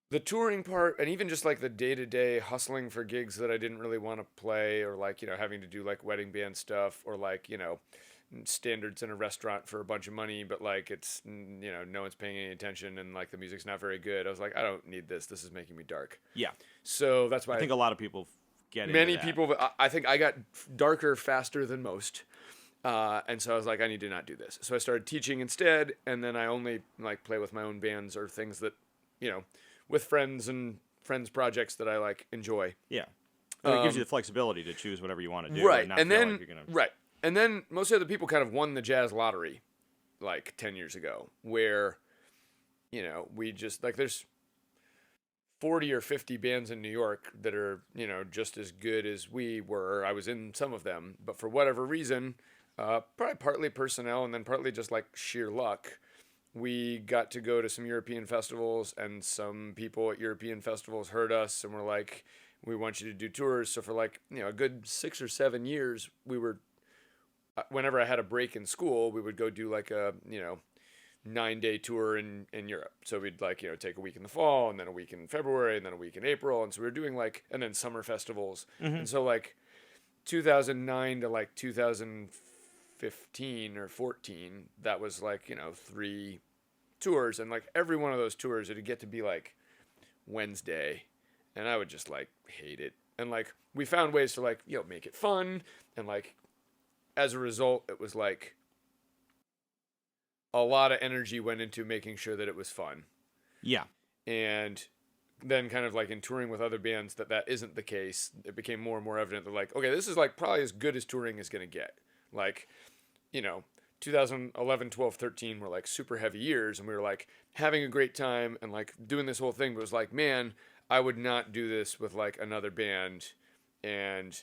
the touring part, and even just like the day-to-day hustling for gigs that I didn't really want to play, or like, having to do like wedding band stuff, or like, standards in a restaurant for a bunch of money, but like it's, no one's paying any attention, and like the music's not very good. I was like, I don't need this. This is making me dark. Yeah. So that's I why think a lot of people get into many that. people, I think I got darker faster than most. And so I was like, I need to not do this. So I started teaching instead, and then I only like play with my own bands or things that, you know, with friends and friends projects that I like enjoy. Yeah. Well, it gives you the flexibility to choose whatever you want to do Right, and not and feel then like you're going to... right, and then most other people kind of won the jazz lottery, like 10 years ago, where, we just like there's 40 or 50 bands in New York that are, just as good as we were. I was in some of them, but for whatever reason, probably partly personnel and then partly just like sheer luck, we got to go to some European festivals, and some people at European festivals heard us and were like, we want you to do tours. So for like, a good 6 or 7 years, we were, whenever I had a break in school, we would go do like a, 9-day tour in Europe. So we'd like, take a week in the fall, and then a week in February, and then a week in April. And so we were doing like, and then summer festivals. And so like 2009 to like 2015 or 14, that was like, 3 tours. And like every one of those tours, it'd get to be like Wednesday, and I would just like hate it. And like we found ways to like, make it fun. And like as a result, it was like a lot of energy went into making sure that it was fun. Yeah. And then kind of like in touring with other bands that isn't the case, it became more and more evident that like, okay, this is like probably as good as touring is going to get. Like, 2011, 12, 13 were like super heavy years, and we were like having a great time and like doing this whole thing, but it was like, man, I would not do this with like another band. And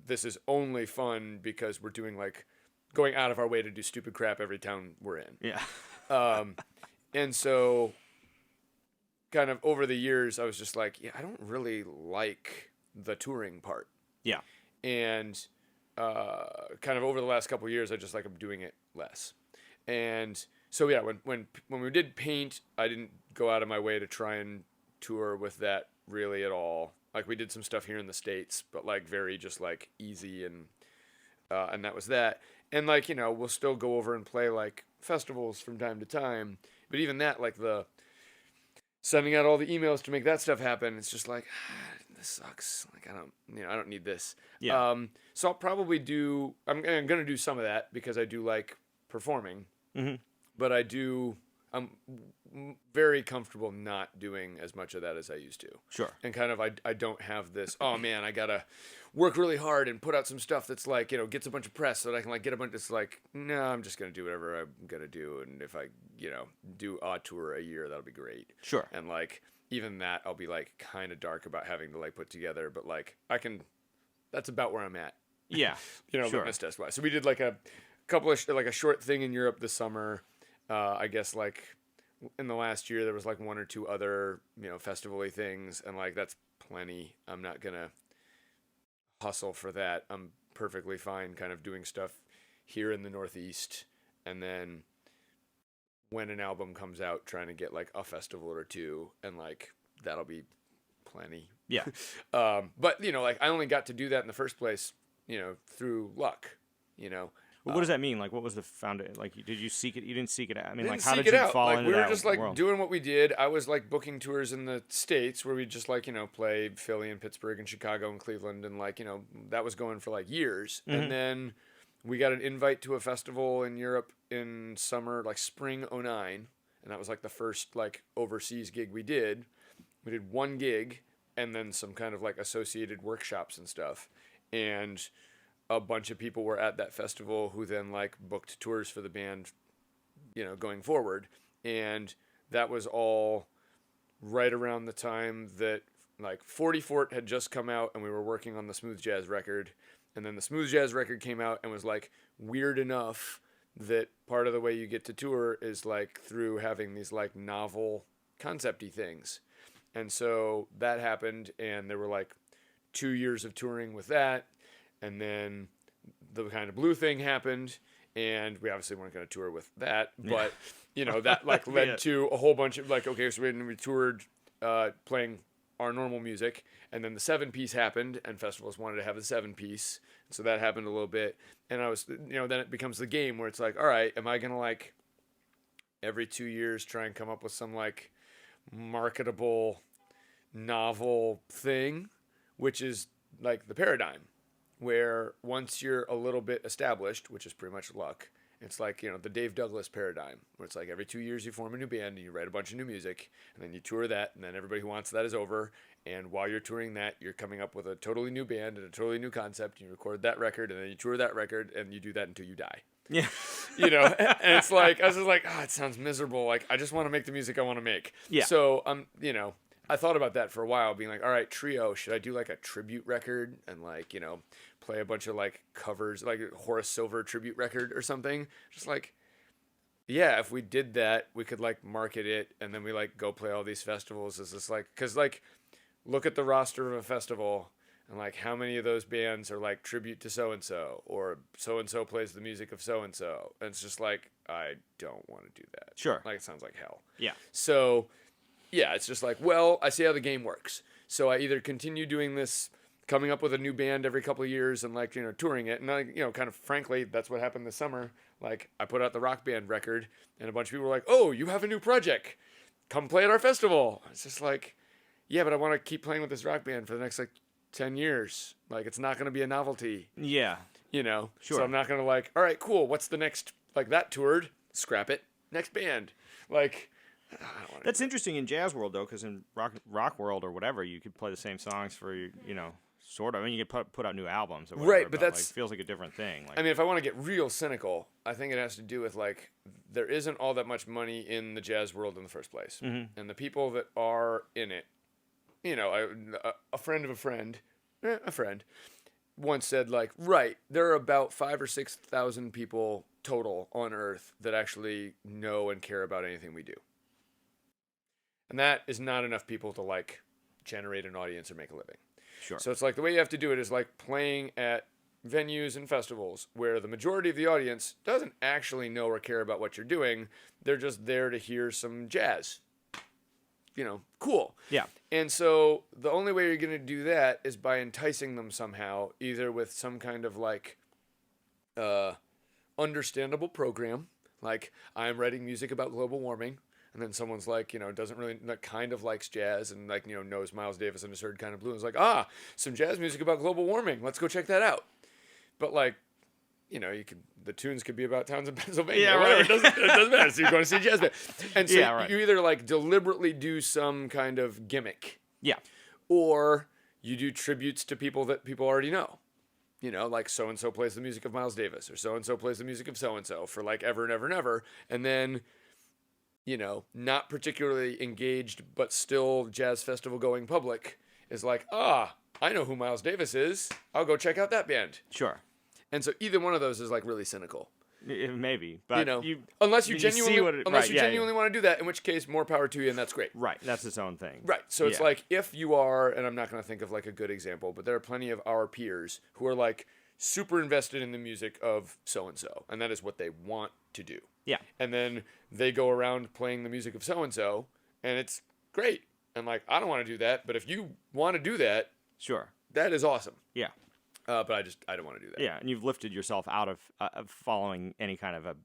this is only fun because we're doing like going out of our way to do stupid crap every town we're in. Yeah. Um, and so kind of over the years, I was just like, yeah, I don't really like the touring part. Yeah. And kind of over the last couple of years, I just like I'm doing it less. And so yeah, when we did paint, I didn't go out of my way to try and tour with that really at all. Like we did some stuff here in the States, but like very just like easy, and that was that. And like, we'll still go over and play like festivals from time to time, but even that, like the sending out all the emails to make that stuff happen, it's just like, this sucks. Like I don't need this. Yeah. So I'll probably do. I'm gonna do some of that because I do like performing, but I'm very comfortable not doing as much of that as I used to. Sure. And kind of I don't have this, oh man, I gotta work really hard and put out some stuff that's like, gets a bunch of press so that I can like get a bunch. It's like, no, I'm just gonna do whatever I'm gonna do, and if I do a tour a year, that'll be great. Sure. And like even that, I'll be like kind of dark about having to like put together, but like that's about where I'm at. Yeah. Sure. Litmus test wise. So we did like a couple of like a short thing in Europe this summer. I guess like in the last year there was like one or two other festival-y things, and like that's plenty. I'm not gonna hustle for that. I'm perfectly fine kind of doing stuff here in the Northeast, and then when an album comes out, trying to get like a festival or two, and like that'll be plenty. Yeah. But like I only got to do that in the first place, through luck. Well, what does that mean? Like, what was the foundation? Like, did you seek it? You didn't seek it out. I mean, like, Didn't how seek did it you out. fall Like into we were that just like world? doing what we did. I was like booking tours in the States where we just like play Philly and Pittsburgh and Chicago and Cleveland, and like that was going for like years. And then we got an invite to a festival in Europe in summer, like spring '09, and that was like the first like overseas gig we did. We did one gig and then some kind of like associated workshops and stuff, and a bunch of people were at that festival who then like booked tours for the band, going forward. And that was all right around the time that like 40 Fort had just come out, and we were working on the Smooth Jazz record. And then the Smooth Jazz record came out and was like weird enough that part of the way you get to tour is like through having these like novel concept-y things. And so that happened, and there were like 2 years of touring with that. And then the Kind of Blue thing happened, and we obviously weren't going to tour with that, but that like led to a whole bunch of like, okay, so we toured playing our normal music, and then the 7-piece happened, and festivals wanted to have the 7-piece, so that happened a little bit. And I was, then it becomes the game where it's like, all right, am I gonna like every 2 years try and come up with some like marketable novel thing, which is like the paradigm, where once you're a little bit established, which is pretty much luck, it's like, the Dave Douglas paradigm, where it's like every 2 years you form a new band and you write a bunch of new music, and then you tour that, and then everybody who wants that is over. And while you're touring that, you're coming up with a totally new band and a totally new concept. And you record that record, and then you tour that record, and you do that until you die. Yeah. And it's like, I was just like, it sounds miserable. Like, I just want to make the music I want to make. Yeah. So, I thought about that for a while, being like, all right, trio, should I do like a tribute record and like, play a bunch of like covers, like a Horace Silver tribute record or something? Just like, yeah, if we did that, we could like market it, and then we like go play all these festivals. Is this like, because like, look at the roster of a festival, and like how many of those bands are like tribute to so-and-so, or so-and-so plays the music of so-and-so. And it's just like, I don't want to do that. Sure. Like, it sounds like hell. Yeah. So, yeah, it's just like, well, I see how the game works. So I either continue doing this, coming up with a new band every couple of years and like, touring it. And I, kind of frankly, that's what happened this summer. Like, I put out the Rock Band record, and a bunch of people were like, oh, you have a new project. Come play at our festival. It's just like, yeah, but I want to keep playing with this rock band for the next like 10 years. Like, it's not going to be a novelty. Yeah. Sure. So I'm not going to like, all right, cool. What's the next, like that toured, scrap it. Next band. Like, I don't want to. That's interesting in jazz world though, because in rock world or whatever, you could play the same songs for, sort of. I mean, you could put out new albums or whatever. Right, but that's like, feels like a different thing. Like, I mean, if I want to get real cynical, I think it has to do with like, there isn't all that much money in the jazz world in the first place. Mm-hmm. And the people that are in it, a friend of a friend, once said like, right, there are about 5,000 or 6,000 people total on Earth that actually know and care about anything we do. And that is not enough people to like generate an audience or make a living. Sure. So it's like the way you have to do it is like playing at venues and festivals where the majority of the audience doesn't actually know or care about what you're doing. They're just there to hear some jazz. Cool. Yeah. And so the only way you're going to do that is by enticing them somehow, either with some kind of like understandable program, like I'm writing music about global warming. And then someone's like, doesn't really, like, kind of likes jazz and like, knows Miles Davis and has heard Kind of Blue and is like, some jazz music about global warming. Let's go check that out. But like, the tunes could be about towns in Pennsylvania. Yeah, or whatever. right. It doesn't matter. So you're going to see a jazz band. And so Yeah, right. you either like deliberately do some kind of gimmick. Yeah. Or you do tributes to people that people already know. Like so-and-so plays the music of Miles Davis, or so-and-so plays the music of so-and-so for like ever and ever and ever. And then, not particularly engaged, but still jazz festival going public is like, I know who Miles Davis is. I'll go check out that band. Sure. And so either one of those is like really cynical. Maybe, but unless you genuinely genuinely want to do that, in which case more power to you, and that's great. Right, that's its own thing. Right. So it's like, if you are, and I'm not going to think of like a good example, but there are plenty of our peers who are like super invested in the music of so-and-so, and that is what they want to do. Yeah. And then they go around playing the music of so-and-so, and it's great. And like, I don't want to do that, but if you want to do that, sure, that is awesome. Yeah. But I don't want to do that. Yeah, and you've lifted yourself out of following any kind of a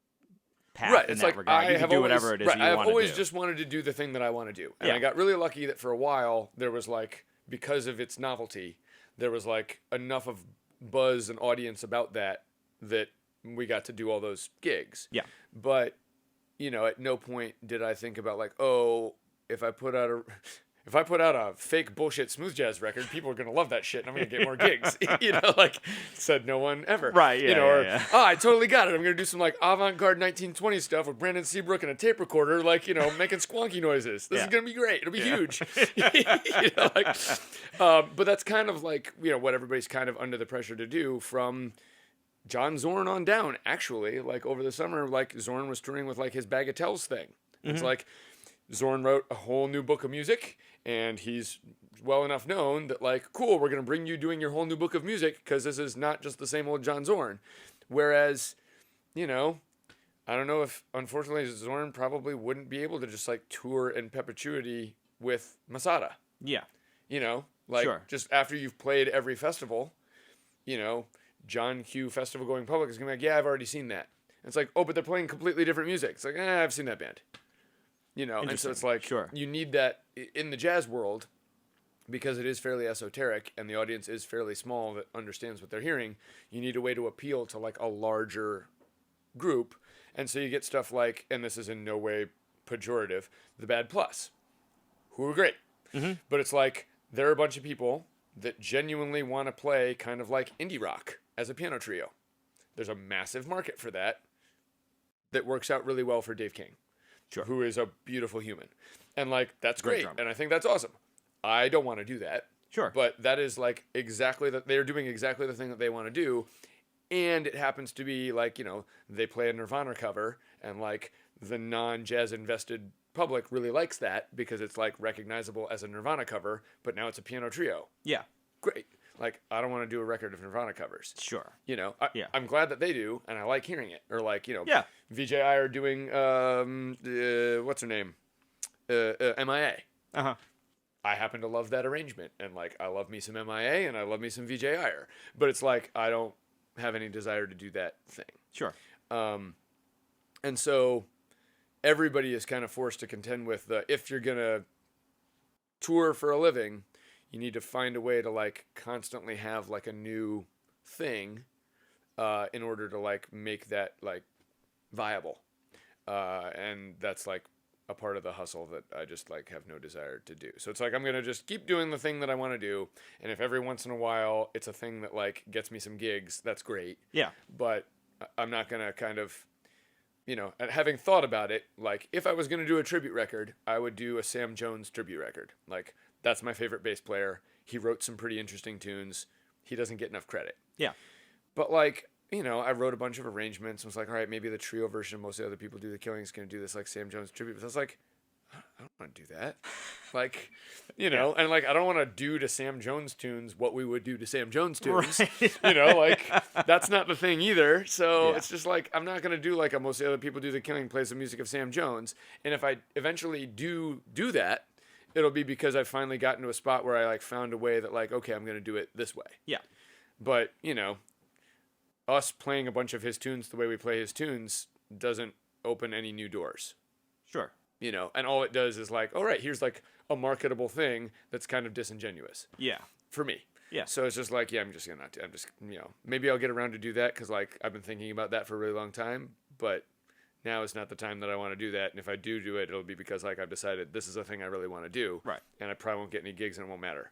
path right. in It's that like regard. You can do whatever it is right, you want to do. I've always just wanted to do the thing that I want to do. And I got really lucky that for a while there was like, because of its novelty, there was like enough of buzz and audience about that we got to do all those gigs. Yeah. But, at no point did I think about like, oh, if I put out a fake bullshit smooth jazz record, people are going to love that shit and I'm going to get more gigs. Like said no one ever. Right, yeah. I totally got it. I'm going to do some like avant-garde 1920 stuff with Brandon Seabrook and a tape recorder, like, making squonky noises. This is going to be great. It'll be huge. But that's kind of like, what everybody's kind of under the pressure to do from John Zorn on down, actually. Like over the summer, like Zorn was touring with like his Bagatelles thing. Mm-hmm. It's like Zorn wrote a whole new book of music, and he's well enough known that like, cool, we're going to bring you doing your whole new book of music because this is not just the same old John Zorn. Whereas, I don't know if, unfortunately, Zorn probably wouldn't be able to just like tour in perpetuity with Masada. Yeah. You know, like Sure. just after you've played every festival, you know, John Q Festival Going Public is gonna be like, yeah, I've already seen that. And it's like, oh, but they're playing completely different music. It's like, I've seen that band. You know, and so it's like, Sure. you need that in the jazz world because it is fairly esoteric and the audience is fairly small that understands what they're hearing. You need a way to appeal to like a larger group. And so you get stuff like, and this is in no way pejorative, the Bad Plus, who are great. Mm-hmm. But it's like, there are a bunch of people that genuinely want to play kind of like indie rock as a piano trio. There's a massive market for that works out really well for Dave King, Sure. who is a beautiful human. And like, that's Great great. drummer. And I think that's awesome. I don't want to do that. Sure. But that is like exactly that. They're doing exactly the thing that they want to do. And it happens to be like, you know, they play a Nirvana cover and like the non-jazz invested public really likes that because it's like recognizable as a Nirvana cover, but now it's a piano trio. Yeah. Great. Like, I don't want to do a record of Nirvana covers. Sure. You know, Yeah. I'm glad that they do, and I like hearing it. Or like, you know, Yeah. VJ Iyer doing, what's her name? MIA. Uh-huh. I happen to love that arrangement, and like, I love me some MIA, and I love me some VJ Iyer. But it's like, I don't have any desire to do that thing. Sure. And so everybody is kind of forced to contend with if you're going to tour for a living, you need to find a way to like constantly have like a new thing in order to like make that like viable. And that's like a part of the hustle that I just like have no desire to do. So it's like, I'm going to just keep doing the thing that I want to do. And if every once in a while it's a thing that like gets me some gigs, that's great. Yeah. But I'm not going to kind of, you know, having thought about it, like if I was going to do a tribute record, I would do a Sam Jones tribute record. Like, that's my favorite bass player. He wrote some pretty interesting tunes. He doesn't get enough credit. Yeah. But like, you know, I wrote a bunch of arrangements and was like, all right, maybe the trio version, most of the other people do the killing is going to do this like Sam Jones tribute. But I was like, I don't want to do that. Like, you know, and like, I don't want to do to Sam Jones tunes what we would do to Sam Jones tunes. Right. You know, like, that's not the thing either. So Yeah. it's just like, I'm not going to do like a most of the other people do the killing plays the music of Sam Jones. And if I eventually do that, it'll be because I've finally gotten to a spot where I like found a way that like, okay, I'm going to do it this way. Yeah. But, you know, us playing a bunch of his tunes the way we play his tunes doesn't open any new doors. Sure. You know, and all it does is like, all right, here's like a marketable thing that's kind of disingenuous Yeah. for me. Yeah. So it's just like, yeah, I'm just, you know, maybe I'll get around to do that because like I've been thinking about that for a really long time, but now is not the time that I want to do that. And if I do it, it'll be because like I've decided this is a thing I really want to do. Right. And I probably won't get any gigs and it won't matter.